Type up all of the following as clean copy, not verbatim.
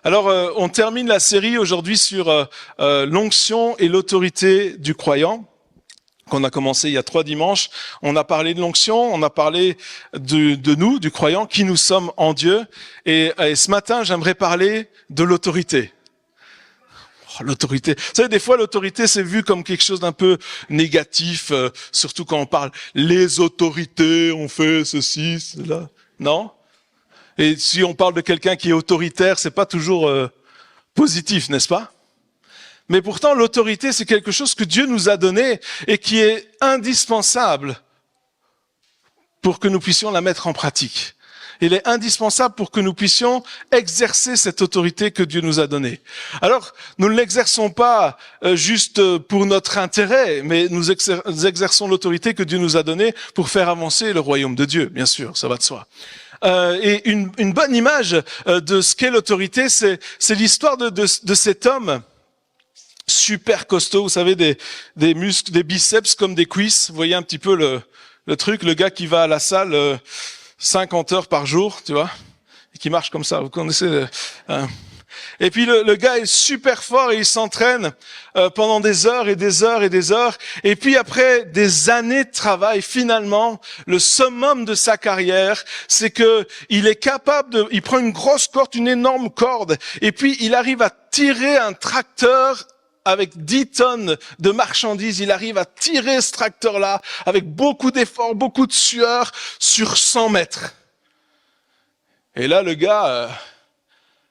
Alors, on termine la série aujourd'hui sur l'onction et l'autorité du croyant, qu'on a commencé il y a 3 dimanches. On a parlé de l'onction, on a parlé de nous, du croyant, qui nous sommes en Dieu. Et ce matin, j'aimerais parler de l'autorité. L'autorité. Vous savez, des fois, l'autorité, c'est vu comme quelque chose d'un peu négatif, surtout quand on parle les autorités ont fait ceci, cela. Non? Et si on parle de quelqu'un qui est autoritaire, c'est pas toujours positif, n'est-ce pas? Mais pourtant, l'autorité, c'est quelque chose que Dieu nous a donné et qui est indispensable pour que nous puissions la mettre en pratique. Il est indispensable pour que nous puissions exercer cette autorité que Dieu nous a donnée. Alors, nous ne l'exerçons pas juste pour notre intérêt, mais nous exerçons l'autorité que Dieu nous a donnée pour faire avancer le royaume de Dieu, bien sûr, ça va de soi. Et une bonne image de ce qu'est l'autorité, c'est l'histoire de cet homme super costaud, vous savez, des muscles, des biceps comme des cuisses. Vous voyez un petit peu le truc, le gars qui va à la salle 50 heures par jour, tu vois, et qui marche comme ça. Vous connaissez. Et puis le gars est super fort et il s'entraîne pendant des heures et des heures et des heures. Et puis après des années de travail, finalement, le summum de sa carrière, c'est que il est capable il prend une grosse corde, une énorme corde, et puis il arrive à tirer un tracteur avec 10 tonnes de marchandises. Il arrive à tirer ce tracteur-là avec beaucoup d'efforts, beaucoup de sueur sur 100 mètres. Et là, le gars,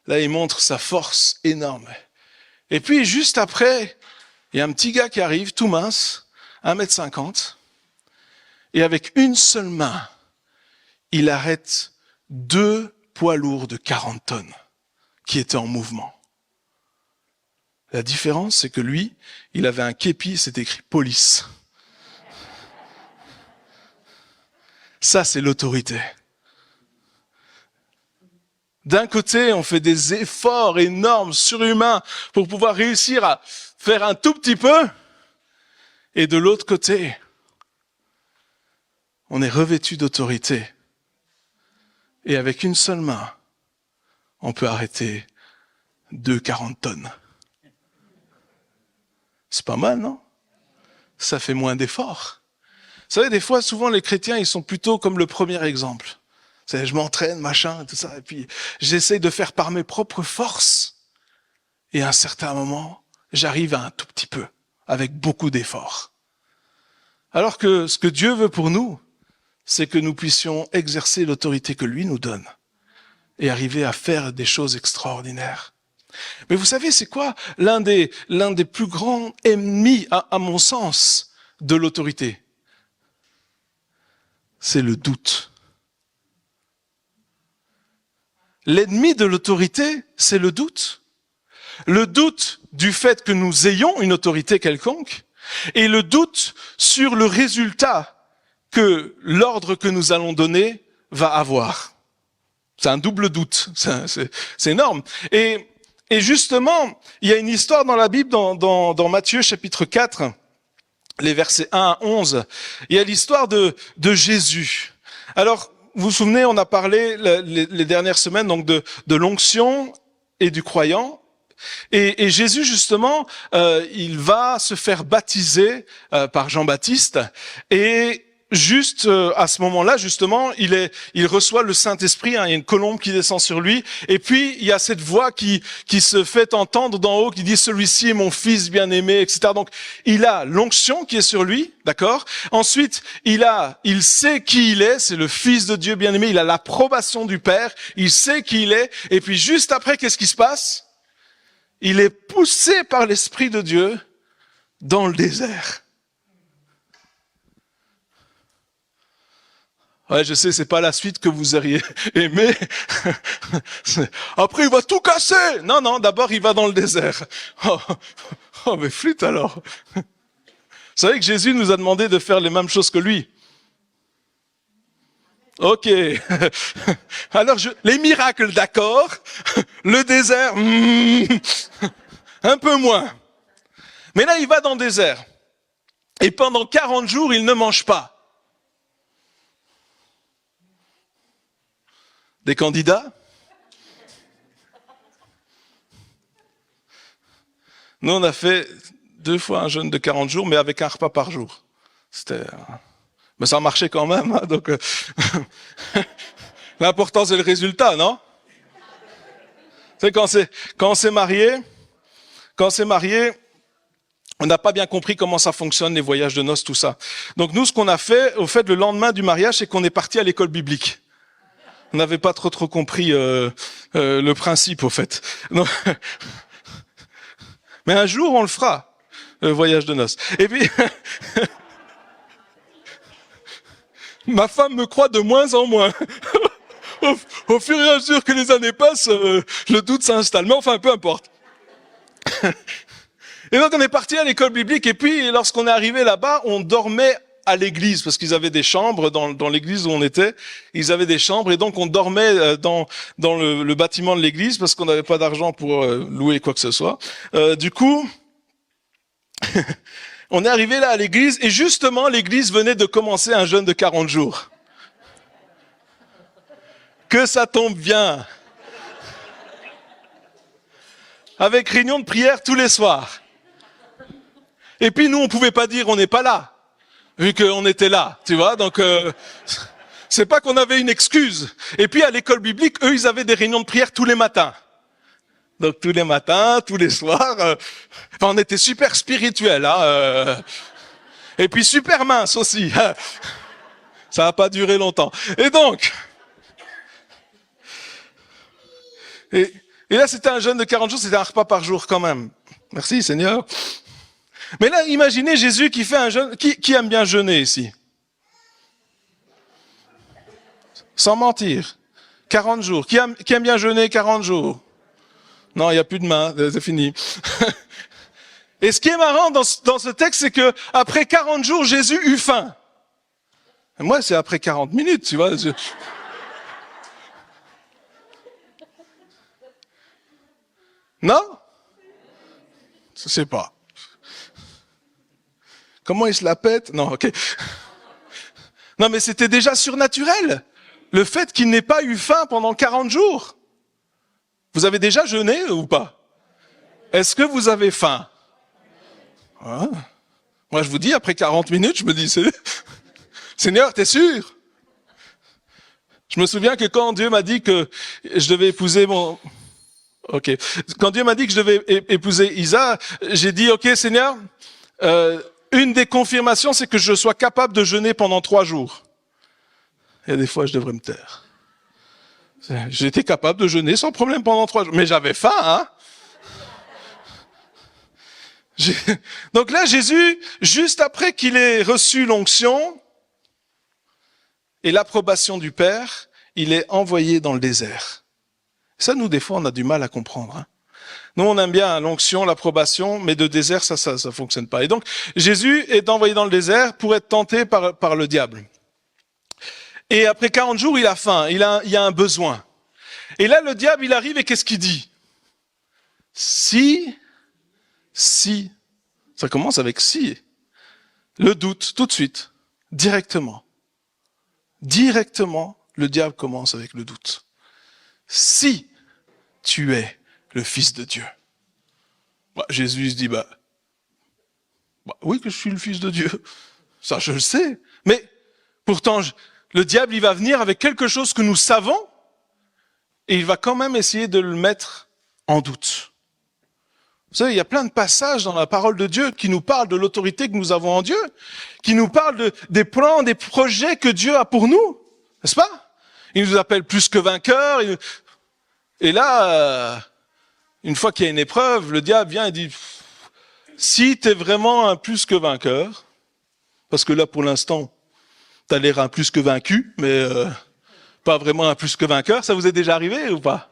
là, il montre sa force énorme. Et puis, juste après, il y a un petit gars qui arrive, tout mince, 1,50 m, et avec une seule main, il arrête 2 poids lourds de 40 tonnes qui étaient en mouvement. La différence, c'est que lui, il avait un képi, c'est écrit « police ». Ça, c'est l'autorité. D'un côté, on fait des efforts énormes, surhumains, pour pouvoir réussir à faire un tout petit peu. Et de l'autre côté, on est revêtu d'autorité. Et avec une seule main, on peut arrêter 40 tonnes. C'est pas mal, non? Ça fait moins d'efforts. Vous savez, des fois, souvent, les chrétiens, ils sont plutôt comme le premier exemple. C'est, je m'entraîne, machin, tout ça, et puis j'essaye de faire par mes propres forces. Et à un certain moment, j'arrive à un tout petit peu, avec beaucoup d'efforts. Alors que ce que Dieu veut pour nous, c'est que nous puissions exercer l'autorité que lui nous donne et arriver à faire des choses extraordinaires. Mais vous savez, c'est quoi l'un des plus grands ennemis, à mon sens, de l'autorité? C'est le doute. L'ennemi de l'autorité, c'est le doute. Le doute du fait que nous ayons une autorité quelconque et le doute sur le résultat que l'ordre que nous allons donner va avoir. C'est un double doute. C'est énorme. Et justement, il y a une histoire dans la Bible, dans Matthieu chapitre 4, les versets 1 à 11. Il y a l'histoire de Jésus. Alors, vous vous souvenez, on a parlé les dernières semaines donc de l'onction et du croyant. Et Jésus, justement, il va se faire baptiser par Jean-Baptiste. Et juste à ce moment-là, justement, il reçoit le Saint-Esprit, hein, il y a une colombe qui descend sur lui, et puis il y a cette voix qui se fait entendre d'en haut, qui dit « Celui-ci est mon fils bien-aimé », etc. Donc, il a l'onction qui est sur lui, d'accord? Ensuite, il sait qui il est, c'est le Fils de Dieu bien-aimé, il a l'approbation du Père, il sait qui il est, et puis juste après, qu'est-ce qui se passe? Il est poussé par l'Esprit de Dieu dans le désert. Ouais, je sais, c'est pas la suite que vous auriez aimé. Après, il va tout casser. Non, d'abord, il va dans le désert. Oh, mais flûte alors. Vous savez que Jésus nous a demandé de faire les mêmes choses que lui. Ok. Alors, les miracles, d'accord. Le désert, un peu moins. Mais là, il va dans le désert. Et pendant 40 jours, il ne mange pas. Des candidats? Nous, on a fait 2 fois un jeûne de 40 jours, mais avec un repas par jour. Mais ça a marché quand même, hein, donc l'important c'est le résultat, non? C'est quand on s'est marié, on n'a pas bien compris comment ça fonctionne, les voyages de noces, tout ça. Donc nous, ce qu'on a fait, au fait, le lendemain du mariage, c'est qu'on est parti à l'école biblique. On n'avait pas trop compris le principe, au fait. Donc, mais un jour, on le fera, le voyage de noces. Et puis, ma femme me croit de moins en moins. Au fur et à mesure que les années passent, le doute s'installe. Mais enfin, peu importe. Et donc, on est parti à l'école biblique. Et puis, lorsqu'on est arrivé là-bas, on dormait à l'église, parce qu'ils avaient des chambres dans l'église où on était. Ils avaient des chambres, et donc on dormait dans le bâtiment de l'église, parce qu'on n'avait pas d'argent pour louer quoi que ce soit. Du coup, on est arrivé là à l'église, et justement, l'église venait de commencer un jeûne de 40 jours. Que ça tombe bien. Avec réunion de prière tous les soirs. Et puis nous, on pouvait pas dire on n'est pas là, vu qu'on était là, tu vois. Donc c'est pas qu'on avait une excuse. Et puis à l'école biblique, eux, ils avaient des réunions de prière tous les matins. Donc tous les matins, tous les soirs. Enfin, on était super spirituels, hein. Et puis super minces aussi. Ça n'a pas duré longtemps. Et donc. Et là, c'était un jeûne de 40 jours, c'était un repas par jour quand même. Merci Seigneur. Mais là, imaginez Jésus qui fait un jeûne. Qui aime bien jeûner ici? Sans mentir. 40 jours. Qui aime bien jeûner 40 jours? Non, il n'y a plus de main, c'est fini. Et ce qui est marrant dans ce texte, c'est que après 40 jours, Jésus eut faim. Et moi, c'est après 40 minutes, tu vois. Non? Je sais pas. Comment il se la pète? Non, ok. Non, mais c'était déjà surnaturel. Le fait qu'il n'ait pas eu faim pendant 40 jours. Vous avez déjà jeûné ou pas? Est-ce que vous avez faim? Ah. Moi, je vous dis, après 40 minutes, je me dis, Seigneur, t'es sûr? Je me souviens que quand Dieu m'a dit que je devais épouser Ok. Quand Dieu m'a dit que je devais épouser Isa, j'ai dit, ok, Seigneur, une des confirmations, c'est que je sois capable de jeûner pendant 3 jours. Et des fois, je devrais me taire. J'étais capable de jeûner sans problème pendant 3 jours. Mais j'avais faim, hein. Donc là, Jésus, juste après qu'il ait reçu l'onction et l'approbation du Père, il est envoyé dans le désert. Ça, nous, des fois, on a du mal à comprendre. Hein. Nous, on aime bien l'onction, l'approbation, mais de désert, ça fonctionne pas. Et donc, Jésus est envoyé dans le désert pour être tenté par le diable. Et après 40 jours, il a faim, il a un besoin. Et là, le diable, il arrive et qu'est-ce qu'il dit? Si, ça commence avec si. Le doute, tout de suite, directement. Directement, le diable commence avec le doute. Si tu es le Fils de Dieu. Jésus se dit, oui que je suis le Fils de Dieu. Ça, je le sais. Mais pourtant, le diable, il va venir avec quelque chose que nous savons et il va quand même essayer de le mettre en doute. Vous savez, il y a plein de passages dans la parole de Dieu qui nous parlent de l'autorité que nous avons en Dieu, qui nous parlent des plans, des projets que Dieu a pour nous, n'est-ce pas? Il nous appelle plus que vainqueurs. Et là, une fois qu'il y a une épreuve, le diable vient et dit, si tu es vraiment un plus que vainqueur, parce que là, pour l'instant, tu as l'air un plus que vaincu, mais pas vraiment un plus que vainqueur, ça vous est déjà arrivé ou pas?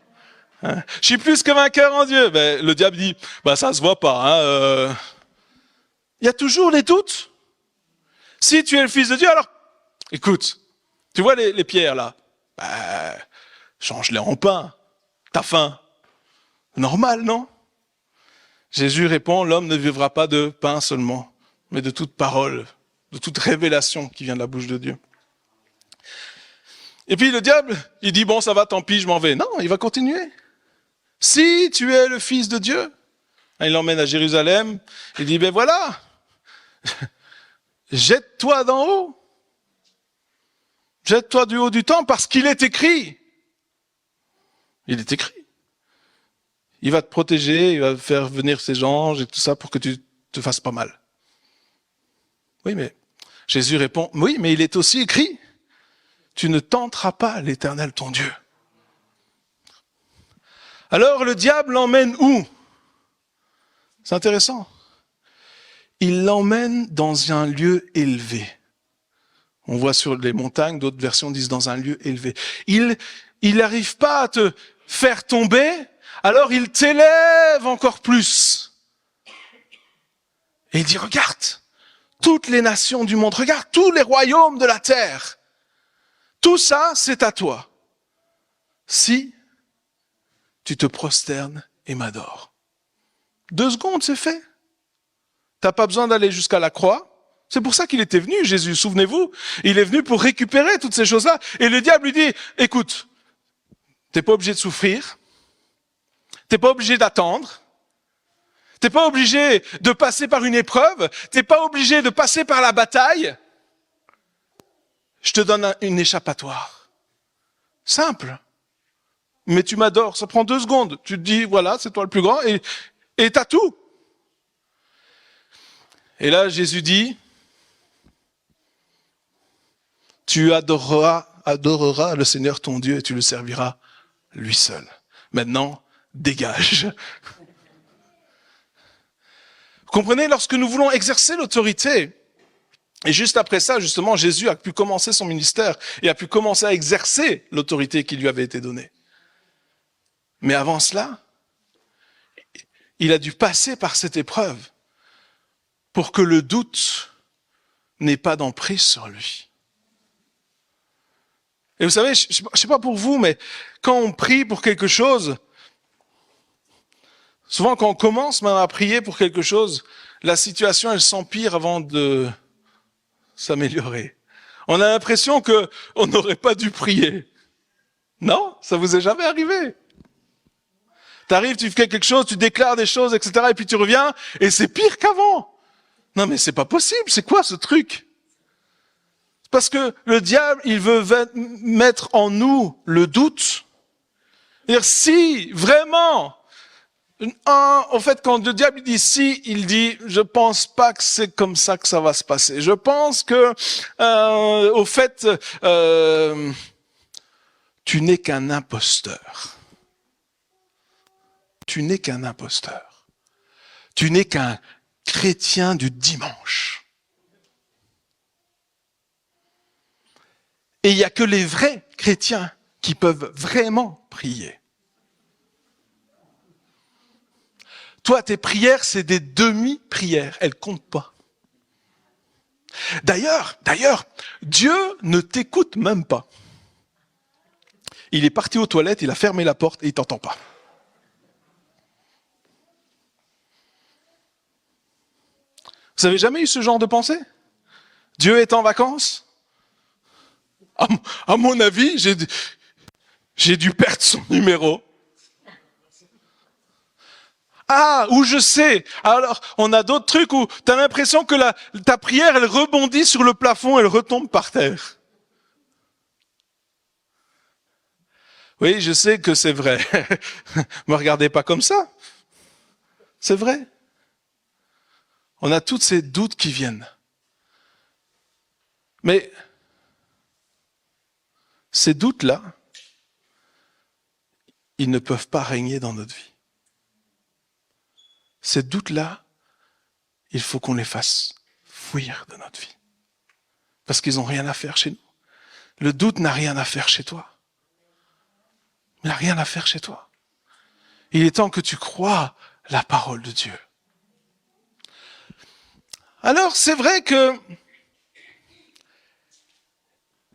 Hein? Je suis plus que vainqueur en Dieu. Ben, le diable dit, ça se voit pas. Hein, il y a toujours les doutes. Si tu es le Fils de Dieu, alors, écoute, tu vois les pierres là, change-les en pain. T'as faim. Normal, non? Jésus répond, l'homme ne vivra pas de pain seulement, mais de toute parole, de toute révélation qui vient de la bouche de Dieu. Et puis le diable, il dit, ça va, tant pis, je m'en vais. Non, il va continuer. Si tu es le Fils de Dieu, Il l'emmène à Jérusalem. Il dit, ben voilà, jette-toi d'en haut. Jette-toi du haut du temple parce qu'il est écrit. Il est écrit. Il va te protéger, il va faire venir ses anges et tout ça pour que tu te fasses pas mal. Oui, mais Jésus répond, oui, mais il est aussi écrit. Tu ne tenteras pas l'Éternel ton Dieu. Alors le diable l'emmène où? C'est intéressant. Il l'emmène dans un lieu élevé. On voit sur les montagnes, d'autres versions disent dans un lieu élevé. Il n'arrive pas à te faire tomber, alors il t'élève encore plus. Et il dit, regarde, toutes les nations du monde, regarde tous les royaumes de la terre. Tout ça, c'est à toi. Si tu te prosternes et m'adores. 2 secondes, c'est fait. T'as pas besoin d'aller jusqu'à la croix. C'est pour ça qu'il était venu, Jésus, souvenez-vous. Il est venu pour récupérer toutes ces choses-là. Et le diable lui dit, écoute, t'es pas obligé de souffrir. T'es pas obligé d'attendre. T'es pas obligé de passer par une épreuve. T'es pas obligé de passer par la bataille. Je te donne une échappatoire. Simple. Mais tu m'adores, ça prend 2 secondes. Tu te dis, voilà, c'est toi le plus grand, et t'as tout. Et là, Jésus dit, tu adoreras le Seigneur ton Dieu et tu le serviras lui seul. Maintenant, dégage. Vous comprenez, lorsque nous voulons exercer l'autorité, et juste après ça, justement, Jésus a pu commencer son ministère et a pu commencer à exercer l'autorité qui lui avait été donnée. Mais avant cela, il a dû passer par cette épreuve pour que le doute n'ait pas d'emprise sur lui. Et vous savez, je sais pas pour vous, mais quand on prie pour quelque chose, souvent quand on commence même à prier pour quelque chose, la situation elle s'empire avant de s'améliorer. On a l'impression que on n'aurait pas dû prier. Non, ça vous est jamais arrivé. T'arrives, tu fais quelque chose, tu déclares des choses, etc. Et puis tu reviens, et c'est pire qu'avant. Non mais c'est pas possible, c'est quoi ce truc? Parce que le diable, il veut mettre en nous le doute. C'est-à-dire, si vraiment, en fait, quand le diable dit si, il dit, je pense pas que c'est comme ça que ça va se passer. Je pense que, au fait, tu n'es qu'un imposteur. Tu n'es qu'un imposteur. Tu n'es qu'un chrétien du dimanche. Et il n'y a que les vrais chrétiens qui peuvent vraiment prier. Toi, tes prières, c'est des demi-prières. Elles ne comptent pas. D'ailleurs, Dieu ne t'écoute même pas. Il est parti aux toilettes, il a fermé la porte et il ne t'entend pas. Vous avez jamais eu ce genre de pensée? Dieu est en vacances? À mon avis, j'ai dû perdre son numéro. Ah, ou je sais. Alors, on a d'autres trucs où tu as l'impression que ta prière, elle rebondit sur le plafond, elle retombe par terre. Oui, je sais que c'est vrai. Me regardez pas comme ça. C'est vrai. On a tous ces doutes qui viennent. Mais ces doutes-là, ils ne peuvent pas régner dans notre vie. Ces doutes-là, il faut qu'on les fasse fuir de notre vie. Parce qu'ils n'ont rien à faire chez nous. Le doute n'a rien à faire chez toi. Il n'a rien à faire chez toi. Il est temps que tu crois la parole de Dieu. Alors, c'est vrai que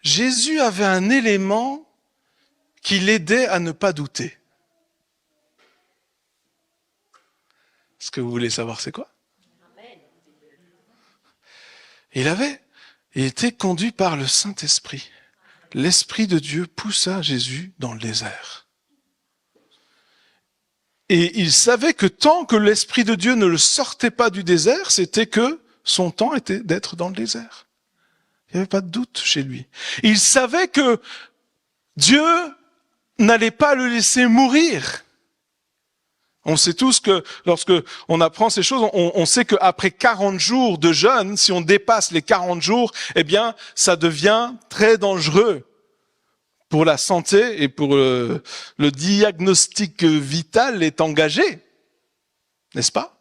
Jésus avait un élément qui l'aidait à ne pas douter. Est-ce que vous voulez savoir c'est quoi? Il était conduit par le Saint-Esprit. L'Esprit de Dieu poussa Jésus dans le désert. Et il savait que tant que l'Esprit de Dieu ne le sortait pas du désert, c'était que son temps était d'être dans le désert. Il n'y avait pas de doute chez lui. Il savait que Dieu n'allait pas le laisser mourir. On sait tous que lorsque on apprend ces choses, on sait qu'après 40 jours de jeûne, si on dépasse les 40 jours, eh bien, ça devient très dangereux pour la santé et pour le diagnostic vital est engagé. N'est-ce pas?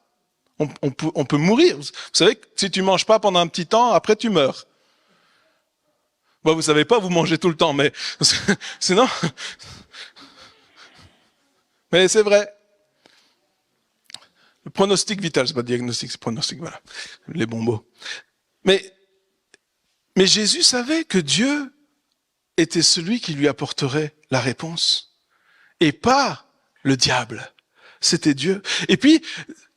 On peut mourir. Vous savez que si tu manges pas pendant un petit temps, après tu meurs. Bon, vous savez pas, vous mangez tout le temps, mais sinon... Mais c'est vrai. Le pronostic vital, c'est pas diagnostic, c'est pronostic, voilà. Les bons mots. Mais Jésus savait que Dieu était celui qui lui apporterait la réponse. Et pas le diable. C'était Dieu. Et puis,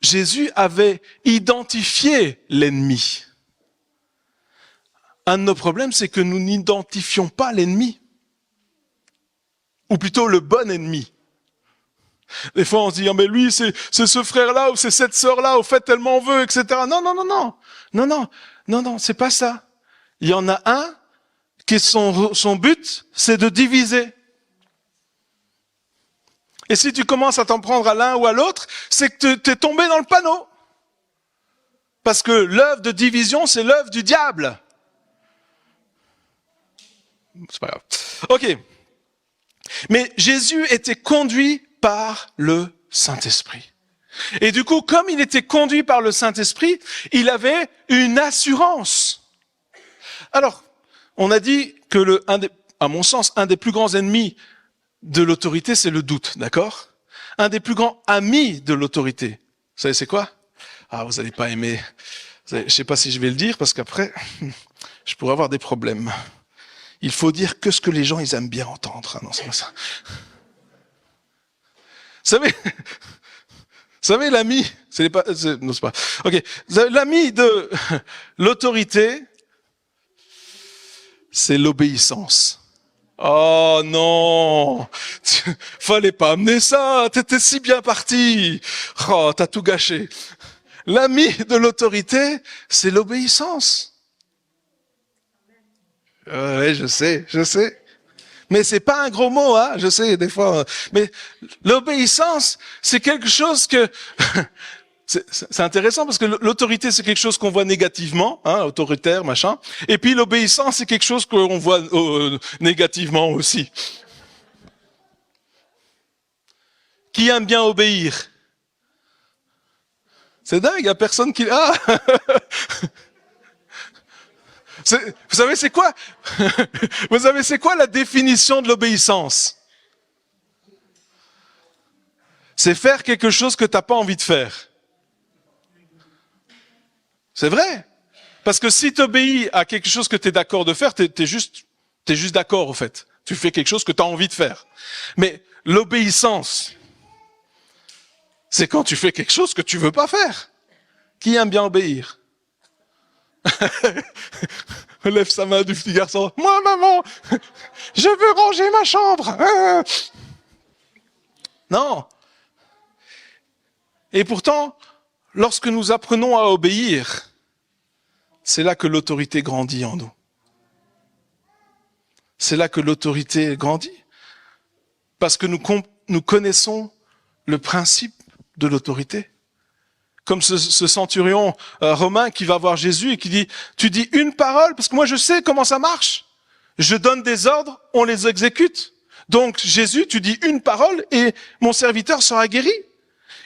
Jésus avait identifié l'ennemi. Un de nos problèmes, c'est que nous n'identifions pas l'ennemi. Ou plutôt le bon ennemi. Des fois, on se dit, oh, mais lui, c'est ce frère-là, ou c'est cette sœur-là, au fait, tellement on veut, etc. Non, c'est pas ça. Il y en a un qui, son but, c'est de diviser. Et si tu commences à t'en prendre à l'un ou à l'autre, c'est que tu es tombé dans le panneau. Parce que l'œuvre de division, c'est l'œuvre du diable. C'est pas grave. Ok. Mais Jésus était conduit par le Saint-Esprit. Et du coup, comme il était conduit par le Saint-Esprit, il avait une assurance. Alors, on a dit que à mon sens, un des plus grands ennemis de l'autorité, c'est le doute, d'accord? Un des plus grands amis de l'autorité. Vous savez, c'est quoi? Ah, vous n'allez pas aimer. Je ne sais pas si je vais le dire, parce qu'après, je pourrais avoir des problèmes. Il faut dire que ce que les gens, ils aiment bien entendre. Ah non, c'est pas ça. Vous savez, l'ami, non, c'est pas. Ok, l'ami de l'autorité, c'est l'obéissance. Oh non, fallait pas amener ça. T'étais si bien parti. Oh, t'as tout gâché. L'ami de l'autorité, c'est l'obéissance. Oui, je sais. Mais c'est pas un gros mot, hein, je sais, des fois. Mais l'obéissance, c'est quelque chose que... c'est intéressant parce que l'autorité, c'est quelque chose qu'on voit négativement, hein, autoritaire, machin. Et puis l'obéissance, c'est quelque chose qu'on voit négativement aussi. Qui aime bien obéir? C'est dingue, il y a personne qui... Ah vous savez, c'est quoi? Vous savez, c'est quoi la définition de l'obéissance? C'est faire quelque chose que tu n'as pas envie de faire. C'est vrai. Parce que si tu obéis à quelque chose que tu es d'accord de faire, t'es juste d'accord, au fait. Tu fais quelque chose que tu as envie de faire. Mais l'obéissance, c'est quand tu fais quelque chose que tu veux pas faire. Qui aime bien obéir? Lève sa main du petit garçon. Moi, maman, je veux ranger ma chambre. Non. Et pourtant, lorsque nous apprenons à obéir, c'est là que l'autorité grandit en nous. C'est là que l'autorité grandit. Parce que nous connaissons le principe de l'autorité. Comme ce centurion romain qui va voir Jésus et qui dit, tu dis une parole, parce que moi je sais comment ça marche. Je donne des ordres, on les exécute. Donc Jésus, tu dis une parole et mon serviteur sera guéri.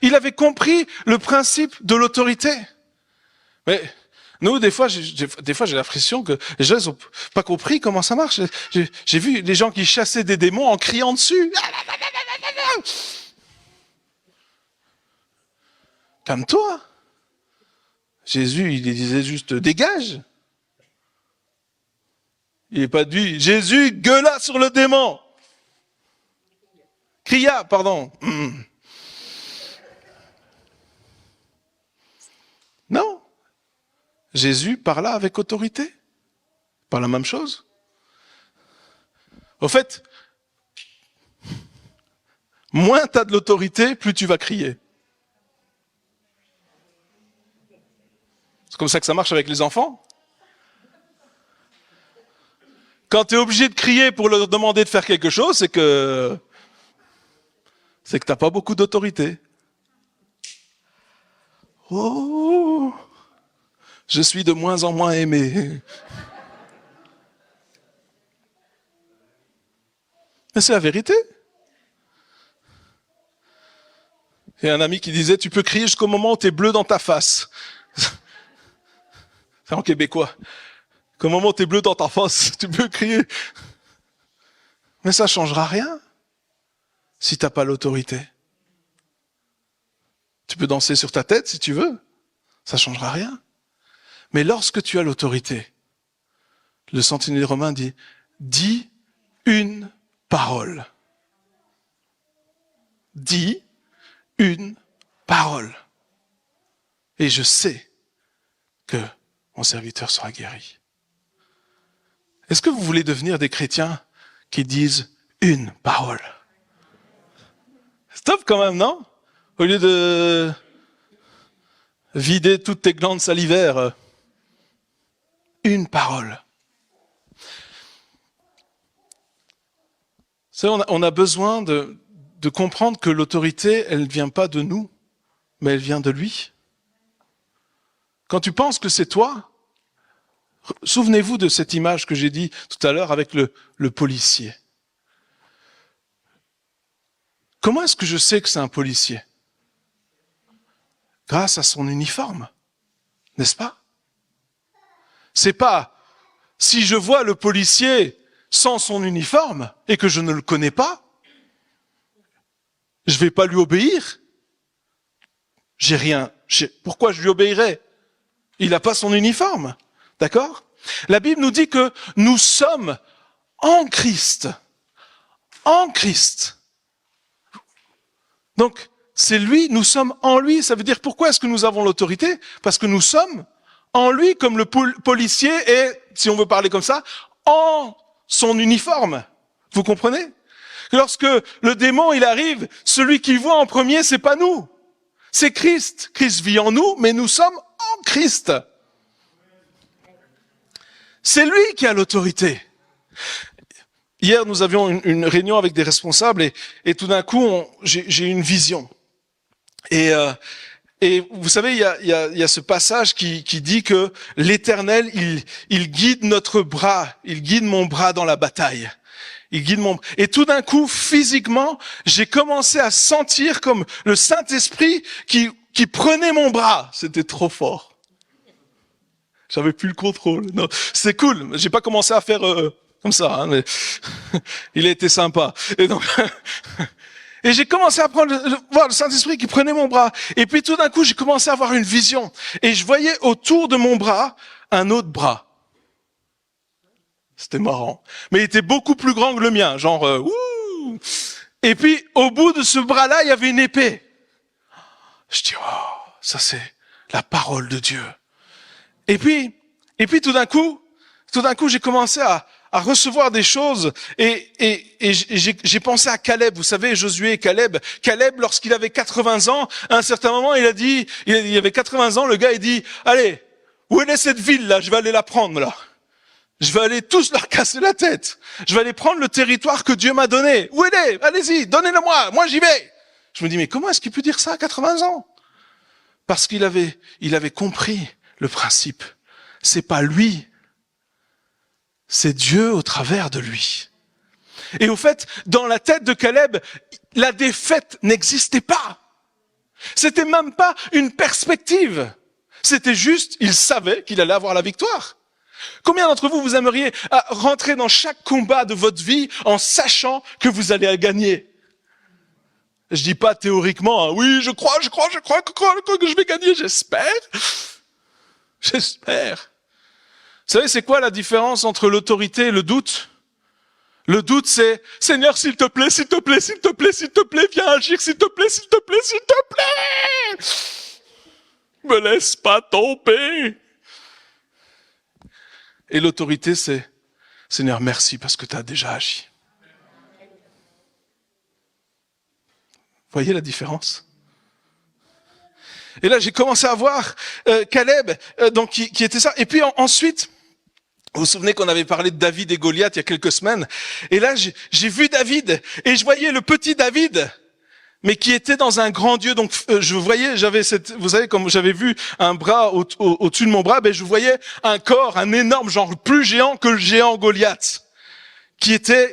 Il avait compris le principe de l'autorité. Mais nous, des fois, j'ai l'impression que les gens n'ont pas compris comment ça marche. J'ai vu les gens qui chassaient des démons en criant dessus. Calme-toi. Jésus, il disait juste, dégage. Il n'est pas dit, Jésus gueula sur le démon. Cria, pardon. Non. Jésus parla avec autorité. Pas la même chose. Au fait, moins tu as de l'autorité, plus tu vas crier. C'est comme ça que ça marche avec les enfants. Quand tu es obligé de crier pour leur demander de faire quelque chose, c'est que t'as pas beaucoup d'autorité. Oh, je suis de moins en moins aimé. Mais c'est la vérité. Il y a un ami qui disait, tu peux crier jusqu'au moment où tu es bleu dans ta face. C'est en québécois. Qu'au moment où tu es bleu dans ta face, tu peux crier. Mais ça ne changera rien si tu n'as pas l'autorité. Tu peux danser sur ta tête si tu veux. Ça ne changera rien. Mais lorsque tu as l'autorité, le centenier romain dit, dis une parole. Dis une parole. Et je sais que mon serviteur sera guéri. Est-ce que vous voulez devenir des chrétiens qui disent une parole? C'est top quand même, non? Au lieu de vider toutes tes glandes salivaires, une parole. Vous savez, on a besoin de comprendre que l'autorité, elle ne vient pas de nous, mais elle vient de lui. Quand tu penses que c'est toi, souvenez-vous de cette image que j'ai dit tout à l'heure avec le policier. Comment est-ce que je sais que c'est un policier? Grâce à son uniforme, n'est-ce pas? C'est pas si je vois le policier sans son uniforme et que je ne le connais pas, je vais pas lui obéir. Pourquoi je lui obéirais? Il n'a pas son uniforme. D'accord? La Bible nous dit que nous sommes en Christ. En Christ. Donc, c'est lui, nous sommes en lui. Ça veut dire pourquoi est-ce que nous avons l'autorité? Parce que nous sommes en lui, comme le policier est, si on veut parler comme ça, en son uniforme. Vous comprenez? Lorsque le démon, il arrive, celui qui voit en premier, c'est pas nous. C'est Christ. Christ vit en nous, mais nous sommes en Christ. C'est lui qui a l'autorité. Hier, nous avions une réunion avec des responsables et tout d'un coup, j'ai eu une vision. Et vous savez, il y a ce passage qui dit que l'Éternel, il guide notre bras, il guide mon bras dans la bataille. Et tout d'un coup, physiquement, j'ai commencé à sentir comme le Saint-Esprit qui prenait mon bras. C'était trop fort. J'avais plus le contrôle. Non, c'est cool. J'ai pas commencé à faire comme ça, hein, mais il a été sympa. Et donc, et j'ai commencé à voir le Saint-Esprit qui prenait mon bras. Et puis tout d'un coup, j'ai commencé à avoir une vision. Et je voyais autour de mon bras un autre bras. C'était marrant. Mais il était beaucoup plus grand que le mien, genre ouh. Et puis au bout de ce bras-là, il y avait une épée. Je dis oh, ça c'est la parole de Dieu. Et puis tout d'un coup, j'ai commencé à recevoir des choses et j'ai pensé à Caleb. Vous savez, Josué et Caleb. Caleb, lorsqu'il avait 80 ans, à un certain moment, il y avait 80 ans, le gars, il dit, allez, où est cette ville là? Je vais aller la prendre là. Je vais aller tous leur casser la tête. Je vais aller prendre le territoire que Dieu m'a donné. Où elle est? Allez-y, donnez-le-moi. Moi, j'y vais. Je me dis, mais comment est-ce qu'il peut dire ça à 80 ans? Parce qu'il avait compris le principe. C'est pas lui. C'est Dieu au travers de lui. Et au fait, dans la tête de Caleb, la défaite n'existait pas. C'était même pas une perspective. C'était juste, il savait qu'il allait avoir la victoire. Combien d'entre vous aimeriez rentrer dans chaque combat de votre vie en sachant que vous allez gagner? Je dis pas théoriquement, hein, oui, je crois que je vais gagner, j'espère. J'espère. Vous savez, c'est quoi la différence entre l'autorité et le doute? Le doute, c'est, Seigneur, s'il te plaît, s'il te plaît, s'il te plaît, s'il te plaît, viens agir, s'il te plaît, s'il te plaît, s'il te plaît. Me laisse pas tomber. Et l'autorité, c'est, Seigneur, merci parce que tu as déjà agi. Voyez la différence? Et là, j'ai commencé à voir Caleb, donc qui était ça. Et puis ensuite, vous vous souvenez qu'on avait parlé de David et Goliath il y a quelques semaines. Et là, j'ai vu David et je voyais le petit David, mais qui était dans un grand Dieu. Donc, je voyais, vous savez, comme j'avais vu un bras au-dessus de mon bras, je voyais un corps, un énorme, genre plus géant que le géant Goliath,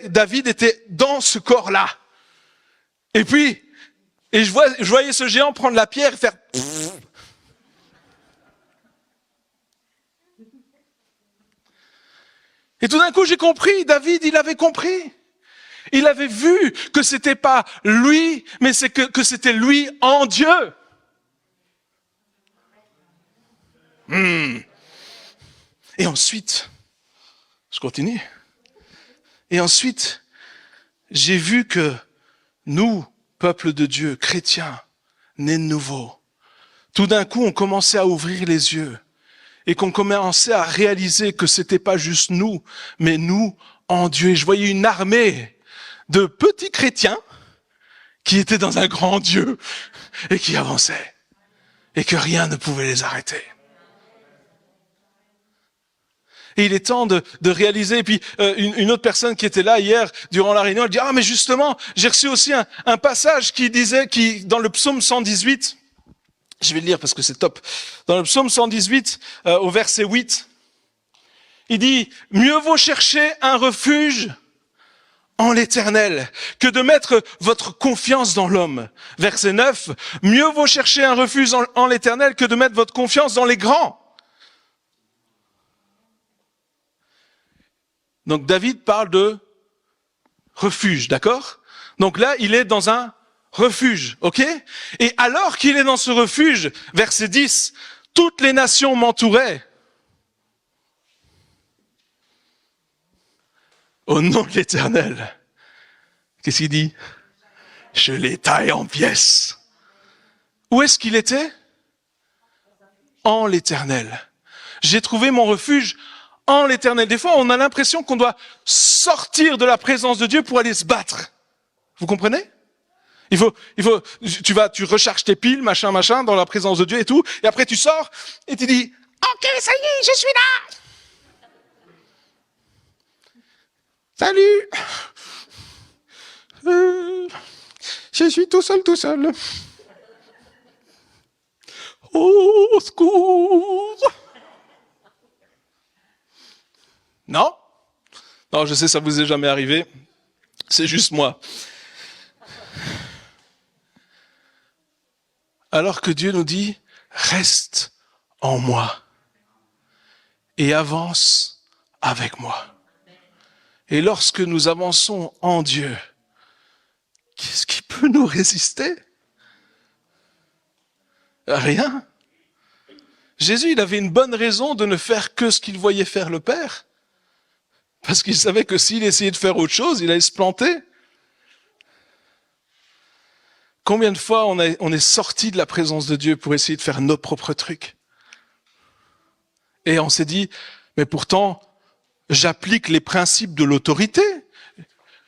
David était dans ce corps-là. Et puis, je voyais ce géant prendre la pierre et faire. Et tout d'un coup, j'ai compris. David, il avait compris. Il avait vu que c'était pas lui, mais c'est que c'était lui en Dieu. Et ensuite, je continue. Et ensuite, j'ai vu que nous, peuple de Dieu, chrétiens, nés de nouveau, tout d'un coup, on commençait à ouvrir les yeux et qu'on commençait à réaliser que c'était pas juste nous, mais nous en Dieu. Et je voyais une armée de petits chrétiens qui étaient dans un grand Dieu et qui avançaient et que rien ne pouvait les arrêter. Et il est temps de réaliser. Et puis une autre personne qui était là hier durant la réunion, elle dit: ah mais justement, j'ai reçu aussi un passage qui disait, dans le psaume 118, je vais le lire parce que c'est top. Dans le psaume 118, au verset 8, il dit: mieux vaut chercher un refuge en l'Éternel que de mettre votre confiance dans l'homme. Verset 9, mieux vaut chercher un refuge en l'Éternel que de mettre votre confiance dans les grands. Donc David parle de refuge, d'accord? Donc là, il est dans un refuge, ok? Et alors qu'il est dans ce refuge, verset 10, toutes les nations m'entouraient. Au nom de l'Éternel, qu'est-ce qu'il dit? Je les taille en pièces. Où est-ce qu'il était? En l'Éternel. J'ai trouvé mon refuge en l'Éternel. Des fois, on a l'impression qu'on doit sortir de la présence de Dieu pour aller se battre. Vous comprenez? Tu recharges tes piles, machin, dans la présence de Dieu et tout, et après tu sors et tu dis: ok, ça y est, je suis là. Salut. Je suis tout seul. Au secours. Non, je sais, ça vous est jamais arrivé. C'est juste moi. Alors que Dieu nous dit: reste en moi et avance avec moi. Et lorsque nous avançons en Dieu, qu'est-ce qui peut nous résister? Rien. Jésus, il avait une bonne raison de ne faire que ce qu'il voyait faire le Père. Parce qu'il savait que s'il essayait de faire autre chose, il allait se planter. Combien de fois on est sorti de la présence de Dieu pour essayer de faire nos propres trucs? Et on s'est dit: mais pourtant, j'applique les principes de l'autorité.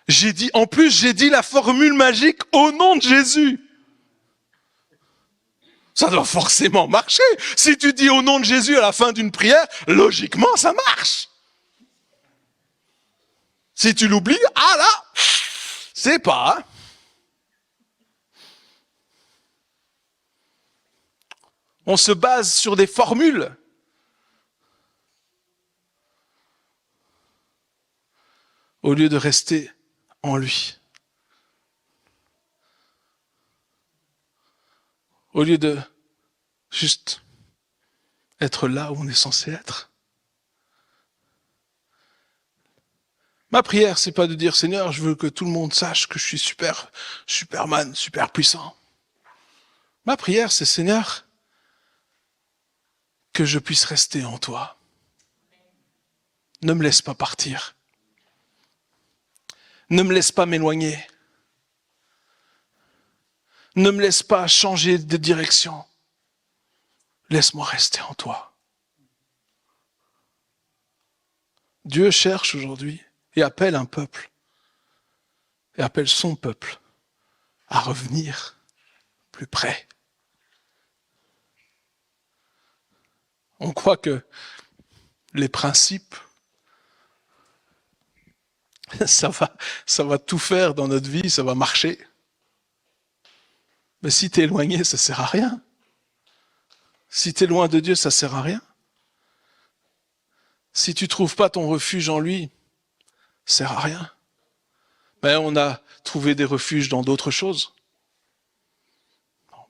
J'ai dit la formule magique au nom de Jésus. Ça doit forcément marcher. Si tu dis au nom de Jésus à la fin d'une prière, logiquement, ça marche. Si tu l'oublies, là, c'est pas. On se base sur des formules. Au lieu de rester en lui. Au lieu de juste être là où on est censé être. Ma prière, c'est pas de dire: Seigneur, je veux que tout le monde sache que je suis Superman, super puissant. Ma prière, c'est: Seigneur, que je puisse rester en toi. Ne me laisse pas partir. Ne me laisse pas m'éloigner. Ne me laisse pas changer de direction. Laisse-moi rester en toi. Dieu cherche aujourd'hui et appelle un peuple, et appelle son peuple à revenir plus près. On croit que les principes, ça va tout faire dans notre vie, ça va marcher. Mais si tu es éloigné, ça ne sert à rien. Si tu es loin de Dieu, ça ne sert à rien. Si tu ne trouves pas ton refuge en lui, ça ne sert à rien. Mais on a trouvé des refuges dans d'autres choses.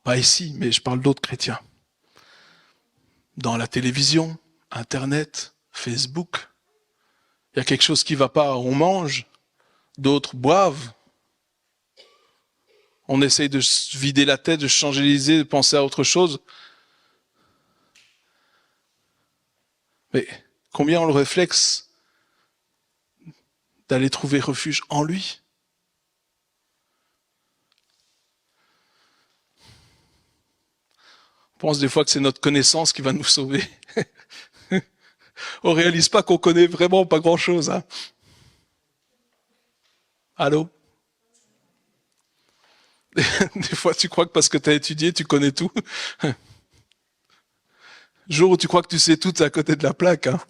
Pas ici, mais je parle d'autres chrétiens. Dans la télévision, Internet, Facebook. Il y a quelque chose qui ne va pas, on mange, d'autres boivent. On essaye de se vider la tête, de changer les idées, de penser à autre chose. Mais combien ont le réflexe d'aller trouver refuge en lui? On pense des fois que c'est notre connaissance qui va nous sauver. On réalise pas qu'on connaît vraiment pas grand-chose. Hein. Allô? Des fois, tu crois que parce que tu as étudié, tu connais tout. Le jour où tu crois que tu sais tout, c'est à côté de la plaque. Hein.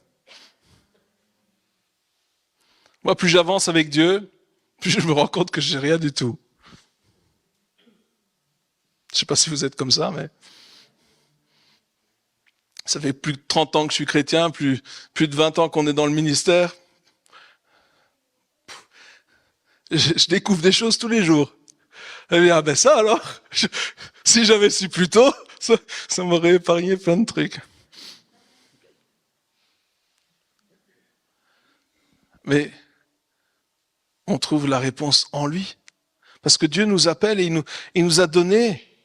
Moi, plus j'avance avec Dieu, plus je me rends compte que je n'ai rien du tout. Je ne sais pas si vous êtes comme ça, mais ça fait plus de 30 ans que je suis chrétien, plus de 20 ans qu'on est dans le ministère. Je découvre des choses tous les jours. Eh bien, ben ça alors, si j'avais su plus tôt, ça m'aurait épargné plein de trucs. Mais on trouve la réponse en lui. Parce que Dieu nous appelle et il nous a donné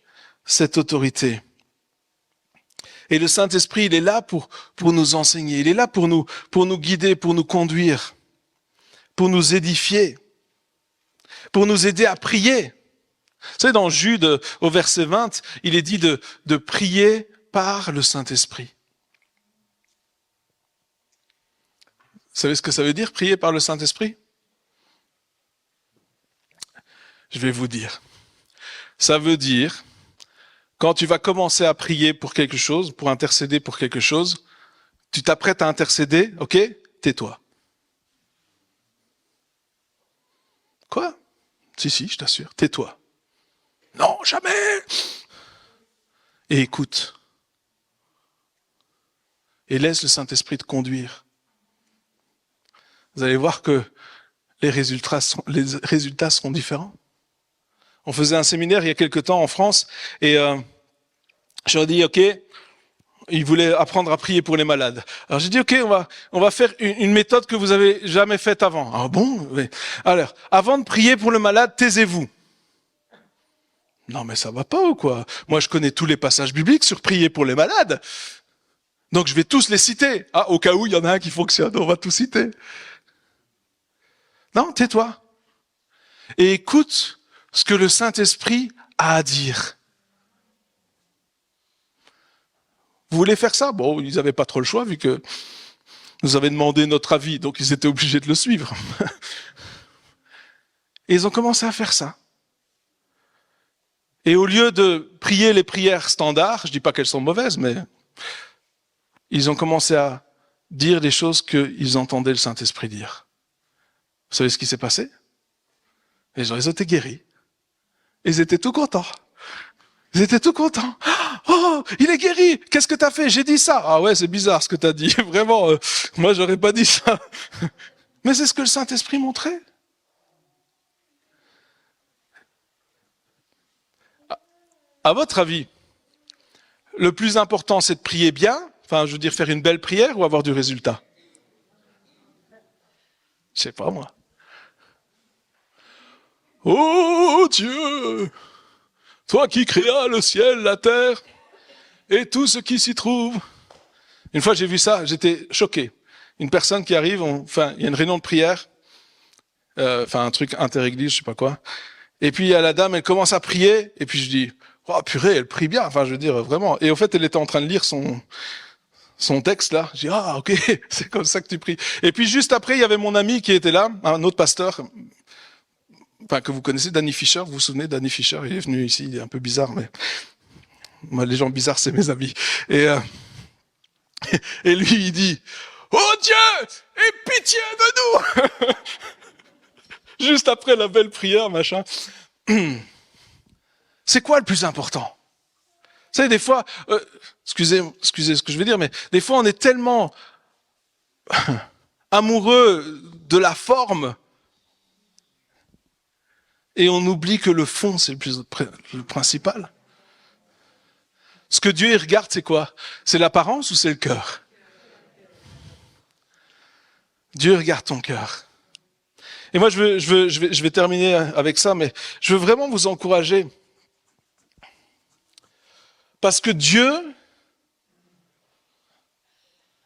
cette autorité. Et le Saint-Esprit, il est là pour nous enseigner. Il est là pour nous guider, pour nous conduire, pour nous édifier, pour nous aider à prier. Vous savez, dans Jude, au verset 20, il est dit de prier par le Saint-Esprit. Vous savez ce que ça veut dire, prier par le Saint-Esprit? Je vais vous dire. Ça veut dire, quand tu vas commencer à prier pour quelque chose, pour intercéder pour quelque chose, tu t'apprêtes à intercéder, ok? Tais-toi. Quoi? Si, je t'assure, tais-toi. Non, jamais! Et écoute. Et laisse le Saint-Esprit te conduire. Vous allez voir que les résultats seront différents. On faisait un séminaire il y a quelque temps en France et je leur ai dit, ok, ils voulaient apprendre à prier pour les malades. Alors j'ai dit, ok, on va faire une méthode que vous avez jamais faite avant. Ah bon? Oui. Alors, avant de prier pour le malade, taisez-vous. Non mais ça va pas ou quoi? Moi je connais tous les passages bibliques sur prier pour les malades. Donc je vais tous les citer. Ah, au cas où il y en a un qui fonctionne, on va tout citer. Non, tais-toi. Et écoute ce que le Saint-Esprit a à dire. Vous voulez faire ça? Bon, ils n'avaient pas trop le choix vu que nous avaient demandé notre avis, donc ils étaient obligés de le suivre. Et ils ont commencé à faire ça. Et au lieu de prier les prières standards, je dis pas qu'elles sont mauvaises, mais ils ont commencé à dire des choses qu'ils entendaient le Saint-Esprit dire. Vous savez ce qui s'est passé? Les gens, ils étaient guéris. Ils étaient tout contents. Ils étaient tout contents. Oh, il est guéri. Qu'est-ce que t'as fait? J'ai dit ça. Ah ouais, c'est bizarre ce que t'as dit. Vraiment, moi j'aurais pas dit ça. Mais c'est ce que le Saint-Esprit montrait. À votre avis, le plus important, c'est de prier bien, enfin, je veux dire, faire une belle prière ou avoir du résultat? Je sais pas, moi. Oh Dieu, toi qui créas le ciel, la terre et tout ce qui s'y trouve. Une fois, j'ai vu ça, j'étais choqué. Une personne qui arrive, il y a une réunion de prière, un truc interéglise, je sais pas quoi. Et puis, il y a la dame, elle commence à prier, et puis je dis, oh purée, elle prie bien, enfin, je veux dire, vraiment. Et au fait, elle était en train de lire son texte, là. J'ai dit, ah, ok, c'est comme ça que tu pries. Et puis, juste après, il y avait mon ami qui était là, un autre pasteur, enfin que vous connaissez, Danny Fisher, vous vous souvenez, Danny Fisher, il est venu ici, il est un peu bizarre, mais moi les gens bizarres c'est mes amis. Et lui il dit, oh Dieu, aie pitié de nous. Juste après la belle prière, machin. C'est quoi le plus important? Vous savez, des fois, excusez ce que je vais dire, mais des fois on est tellement amoureux de la forme et on oublie que le fond c'est le principal. Ce que Dieu il regarde, c'est quoi? C'est l'apparence ou c'est le cœur? Dieu regarde ton cœur. Et moi, je vais terminer avec ça, mais je veux vraiment vous encourager. Parce que Dieu,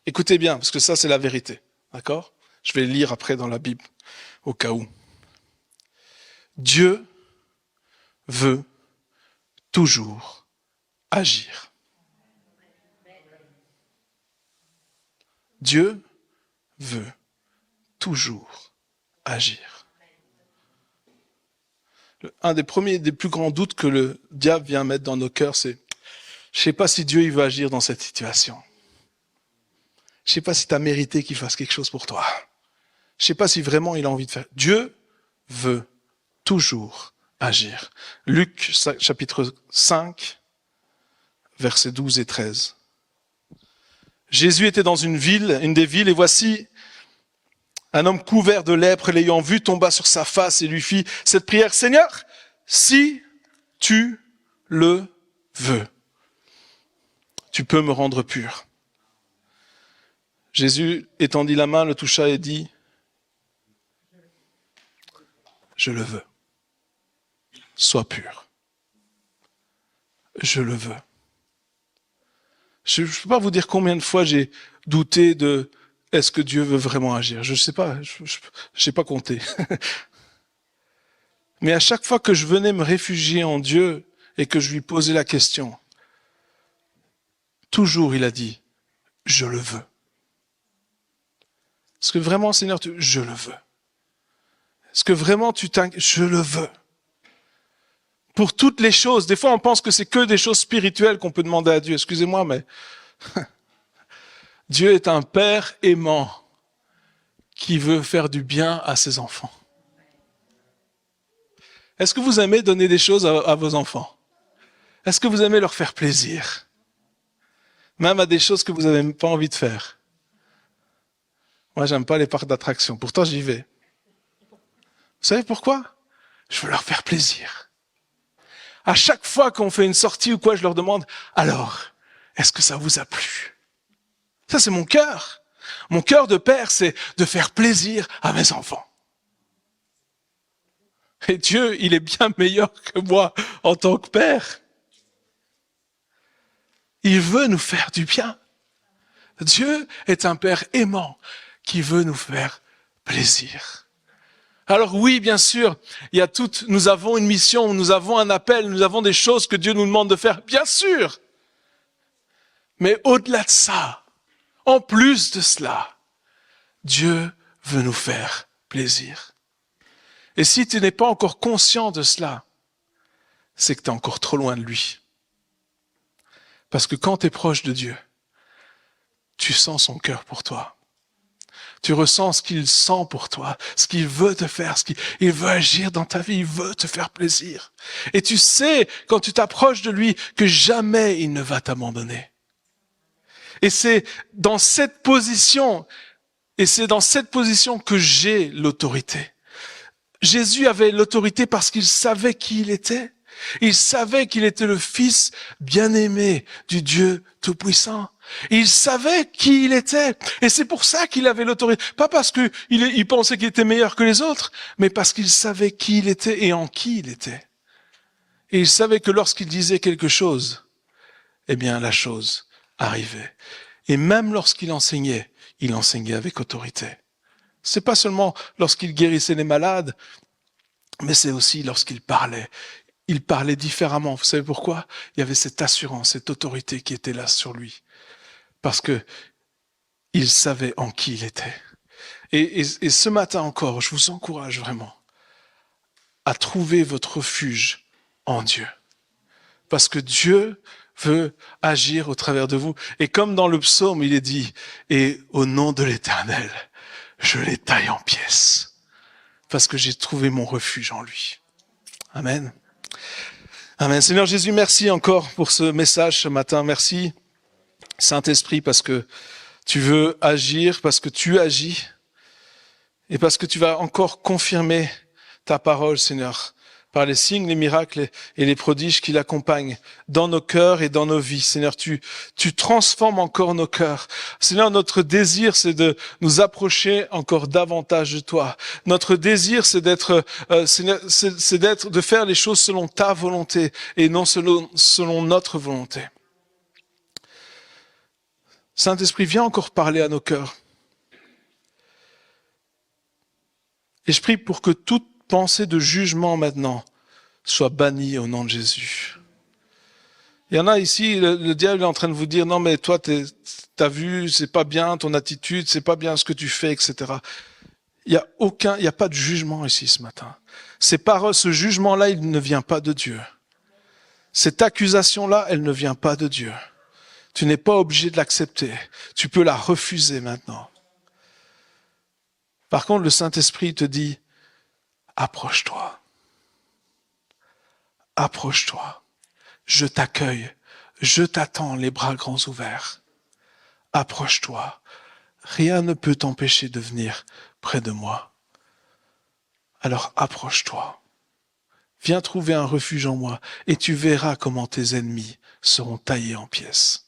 écoutez bien, parce que ça, c'est la vérité. D'accord? Je vais lire après dans la Bible, au cas où. Dieu veut toujours agir. Dieu veut toujours agir. Un des plus grands doutes que le diable vient mettre dans nos cœurs, c'est je ne sais pas si Dieu il veut agir dans cette situation. Je ne sais pas si tu as mérité qu'il fasse quelque chose pour toi. Je ne sais pas si vraiment il a envie de faire. Dieu veut toujours agir. Luc chapitre 5, versets 12 et 13. Jésus était dans une des villes, et voici un homme couvert de lèpre, l'ayant vu, tomba sur sa face et lui fit cette prière. Seigneur, si tu le veux, tu peux me rendre pur. Jésus étendit la main, le toucha et dit, je le veux. Sois pur. Je le veux. Je ne peux pas vous dire combien de fois j'ai douté de est-ce que Dieu veut vraiment agir. Je ne sais pas, je n'ai pas compté. Mais à chaque fois que je venais me réfugier en Dieu et que je lui posais la question, toujours il a dit, je le veux. Est-ce que vraiment, Seigneur, je le veux? Est-ce que vraiment tu t'inquiètes? Je le veux. Pour toutes les choses, des fois on pense que c'est que des choses spirituelles qu'on peut demander à Dieu. Excusez-moi, mais Dieu est un Père aimant qui veut faire du bien à ses enfants. Est-ce que vous aimez donner des choses à vos enfants? Est-ce que vous aimez leur faire plaisir? Même à des choses que vous n'avez même pas envie de faire. Moi, j'aime pas les parcs d'attractions. Pourtant, j'y vais. Vous savez pourquoi? Je veux leur faire plaisir. À chaque fois qu'on fait une sortie ou quoi, je leur demande, alors, est-ce que ça vous a plu? Ça, c'est mon cœur. Mon cœur de père, c'est de faire plaisir à mes enfants. Et Dieu, il est bien meilleur que moi en tant que père. Il veut nous faire du bien. Dieu est un Père aimant qui veut nous faire plaisir. Alors oui, bien sûr, nous avons une mission, nous avons un appel, nous avons des choses que Dieu nous demande de faire, bien sûr. Mais au-delà de ça, en plus de cela, Dieu veut nous faire plaisir. Et si tu n'es pas encore conscient de cela, c'est que tu es encore trop loin de lui. Parce que quand tu es proche de Dieu, tu sens son cœur pour toi. Tu ressens ce qu'il sent pour toi, ce qu'il veut te faire, il veut agir dans ta vie, il veut te faire plaisir. Et tu sais, quand tu t'approches de lui, que jamais il ne va t'abandonner. Et c'est dans cette position que j'ai l'autorité. Jésus avait l'autorité parce qu'il savait qui il était. Il savait qu'il était le Fils bien-aimé du Dieu Tout-Puissant. Il savait qui il était. Et c'est pour ça qu'il avait l'autorité. Pas parce qu'il pensait qu'il était meilleur que les autres, mais parce qu'il savait qui il était et en qui il était. Et il savait que lorsqu'il disait quelque chose, eh bien la chose arrivait. Et même lorsqu'il enseignait, il enseignait avec autorité. C'est pas seulement lorsqu'il guérissait les malades, mais c'est aussi lorsqu'il parlait. Il parlait différemment. Vous savez pourquoi? Il y avait cette assurance, cette autorité qui était là sur lui. Parce que il savait en qui il était. Et ce matin encore, je vous encourage vraiment à trouver votre refuge en Dieu. Parce que Dieu veut agir au travers de vous. Et comme dans le psaume, il est dit, et au nom de l'Éternel, je les taille en pièces. Parce que j'ai trouvé mon refuge en lui. Amen. Amen. Seigneur Jésus, merci encore pour ce message ce matin. Merci, Saint-Esprit, parce que tu veux agir, parce que tu agis, et parce que tu vas encore confirmer ta parole, Seigneur, par les signes, les miracles et les prodiges qui l'accompagnent dans nos cœurs et dans nos vies. Seigneur, tu transformes encore nos cœurs. Seigneur, notre désir, c'est de nous approcher encore davantage de toi. Notre désir, c'est de faire les choses selon ta volonté et non selon notre volonté. Saint-Esprit, viens encore parler à nos cœurs. Et je prie pour que toute pensée de jugement maintenant soit bannie au nom de Jésus. Il y en a ici, le diable est en train de vous dire, non mais toi t'as vu, c'est pas bien ton attitude, c'est pas bien ce que tu fais, etc. Il y a pas de jugement ici ce matin. Ce jugement-là, il ne vient pas de Dieu. Cette accusation-là, elle ne vient pas de Dieu. Tu n'es pas obligé de l'accepter. Tu peux la refuser maintenant. Par contre, le Saint-Esprit te dit, approche-toi. Approche-toi. Je t'accueille. Je t'attends, les bras grands ouverts. Approche-toi. Rien ne peut t'empêcher de venir près de moi. Alors approche-toi. Viens trouver un refuge en moi et tu verras comment tes ennemis seront taillés en pièces.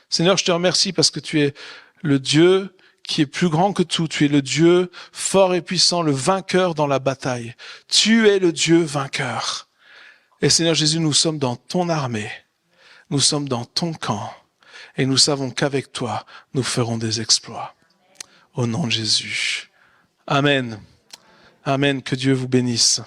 Seigneur, je te remercie parce que tu es le Dieu qui est plus grand que tout. Tu es le Dieu fort et puissant, le vainqueur dans la bataille. Tu es le Dieu vainqueur. Et Seigneur Jésus, nous sommes dans ton armée. Nous sommes dans ton camp. Et nous savons qu'avec toi, nous ferons des exploits. Au nom de Jésus. Amen. Amen. Que Dieu vous bénisse.